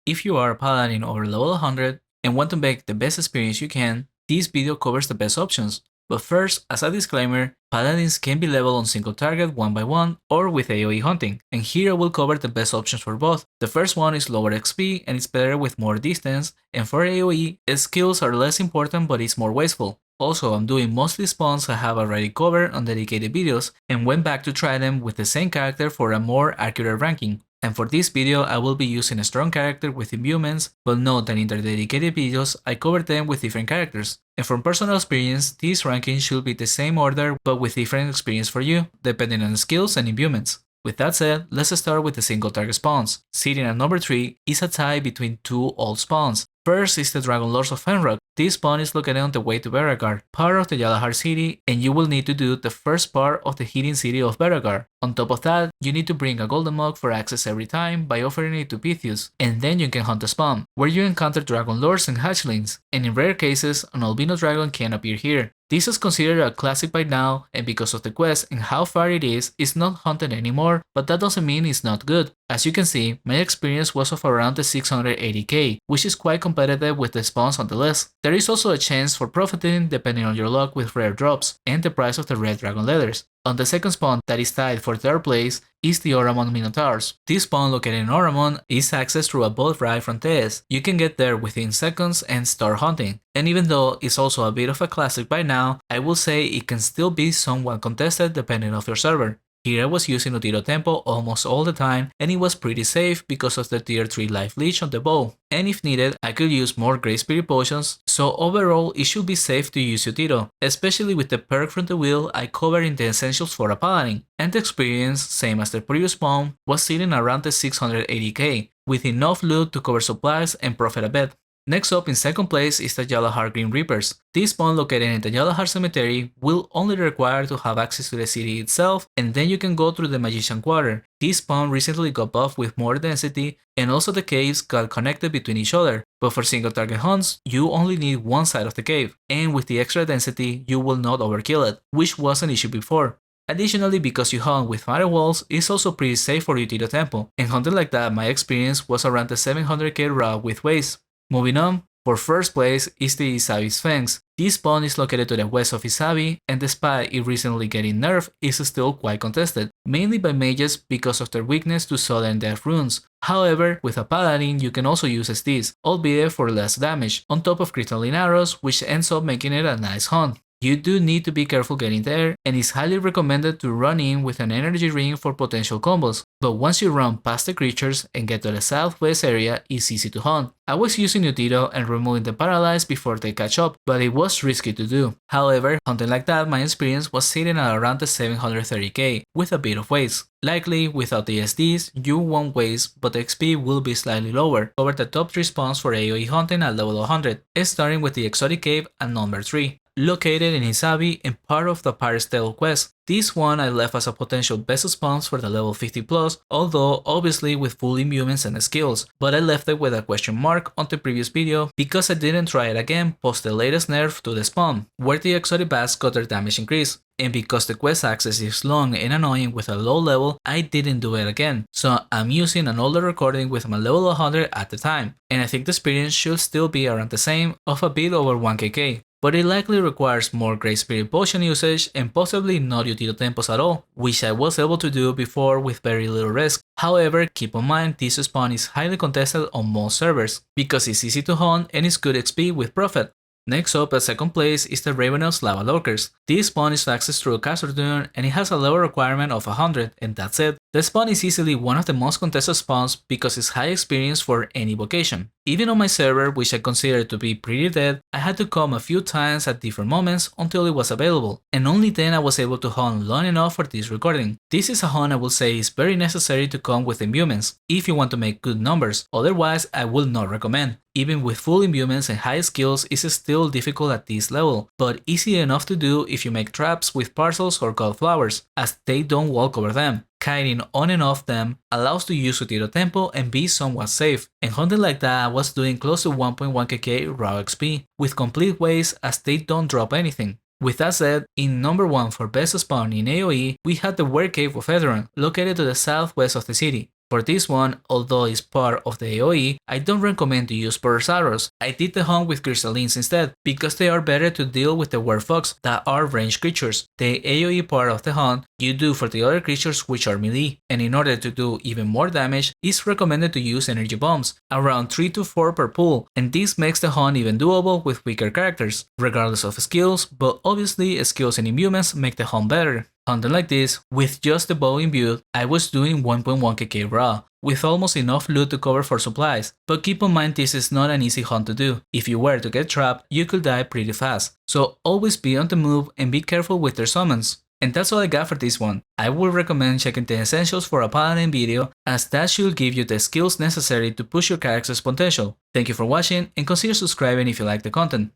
If you are a Paladin over level 100 and want to make the best experience you can, this video covers the best options. But first, as a disclaimer, Paladins can be leveled on single target one by one or with AoE hunting, and here I will cover the best options for both. The first one is lower XP and it's better with more distance, and for AoE, its skills are less important but it's more wasteful. Also, I'm doing mostly spawns I have already covered on dedicated videos and went back to try them with the same character for a more accurate ranking. And for this video, I will be using a strong character with imbuements, but note that in the dedicated videos, I covered them with different characters. And from personal experience, these rankings should be the same order, but with different experience for you, depending on skills and imbuements. With that said, let's start with the single target spawns. Sitting at number 3 is a tie between two old spawns. First is the Dragon Lords of Fenrock. This spawn is located on the way to Beragar, part of the Yalahar city, and you will need to do the first part of the hidden city of Beragar. On top of that, you need to bring a golden mug for access every time by offering it to Pythius, and then you can hunt the spawn, where you encounter Dragon Lords and Hatchlings, and in rare cases, an albino dragon can appear here. This is considered a classic by now, and because of the quest and how far it is, it's not hunted anymore, but that doesn't mean it's not good. As you can see, my experience was of around the 680k, which is quite competitive with the spawns on the list. There is also a chance for profiting depending on your luck with rare drops and the price of the red dragon leathers. On the second spawn that is tied for third place is the Oramon Minotaurs. This spawn located in Oramon is accessed through a boat ride from Tez. You can get there within seconds and start hunting. And even though it's also a bit of a classic by now, I will say it can still be somewhat contested depending on your server. Here I was using Utiro Tempo almost all the time, and it was pretty safe because of the tier 3 life leech on the bow, and if needed I could use more Great Spirit potions, so overall it should be safe to use Utiro, especially with the perk from the wheel I covered in the essentials for a Paladin, and the experience, same as the previous spawn, was sitting around the 680k, with enough loot to cover supplies and profit a bit. Next up in second place is the Yalahar Green Reapers. This spawn located in the Yalahar Cemetery will only require to have access to the city itself, and then you can go through the Magician Quarter. This spawn recently got buffed with more density, and also the caves got connected between each other, but for single target hunts, you only need one side of the cave, and with the extra density, you will not overkill it, which was an issue before. Additionally, because you hunt with firewalls, it's also pretty safe for Utiro Tempo, and hunting like that my experience was around the 700k raw with waste. Moving on, for first place is the Isabi Sphinx. This spawn is located to the west of Isabi, and despite it recently getting nerfed, is still quite contested, mainly by mages because of their weakness to sudden death runes. However, with a Paladin you can also use Estes, albeit for less damage, on top of crystalline arrows, which ends up making it a nice hunt. You do need to be careful getting there, and it's highly recommended to run in with an energy ring for potential combos, but once you run past the creatures and get to the southwest area, it's easy to hunt. I was using Utiro and removing the paralyzed before they catch up, but it was risky to do. However, hunting like that my experience was sitting at around the 730k, with a bit of waste. Likely, without the SDs, you won't waste, but the XP will be slightly lower. Over the top 3 spawns for AoE hunting at level 100, starting with the Exotic Cave at number 3. Located in Isabi and part of the Pirate's Tale quest. This one I left as a potential best spawns for the level 50 plus, although obviously with full imbuements and skills, but I left it with a question mark on the previous video because I didn't try it again post the latest nerf to the spawn, where the exotic bats got their damage increase. And because the quest access is long and annoying with a low level, I didn't do it again, so I'm using an older recording with my level 100 at the time, and I think the experience should still be around the same of a bit over 1kk. But it likely requires more Great Spirit potion usage and possibly not Utiro Tempos at all, which I was able to do before with very little risk. However, keep in mind this spawn is highly contested on most servers, because it's easy to hunt and it's good XP with profit. Next up at second place is the Ravenous Lava Lurkers. This spawn is accessed through Castor Dune and it has a level requirement of 100, and that's it. The spawn is easily one of the most contested spawns because it's high experience for any vocation. Even on my server, which I consider to be pretty dead, I had to come a few times at different moments until it was available, and only then I was able to hunt long enough for this recording. This is a hunt I will say is very necessary to come with imbuements, if you want to make good numbers, otherwise I will not recommend. Even with full imbuements and high skills, it's still difficult at this level, but easy enough to do if you make traps with parcels or gold flowers, as they don't walk over them. Kiting on and off them allows to use Utiro Tempo and be somewhat safe, and hunting like that I was doing close to 1.1kk raw XP, with complete waste as they don't drop anything. With that said, in number 1 for best spawn in AoE, we had the Were Cave of Edron, located to the southwest of the city. For this one, although it's part of the AoE, I don't recommend to use burst arrows. I did the hunt with crystallines instead, because they are better to deal with the werewolves that are ranged creatures. The AoE part of the hunt you do for the other creatures which are melee, and in order to do even more damage, it's recommended to use energy bombs, around 3 to 4 per pull, and this makes the hunt even doable with weaker characters, regardless of skills, but obviously skills and imbuements make the hunt better. Hunting like this, with just the bow imbued, I was doing 1.1kk raw, with almost enough loot to cover for supplies, but keep in mind this is not an easy hunt to do. If you were to get trapped, you could die pretty fast, so always be on the move and be careful with their summons. And that's all I got for this one. I would recommend checking the essentials for a Paladin video, as that should give you the skills necessary to push your character's potential. Thank you for watching, and consider subscribing if you like the content.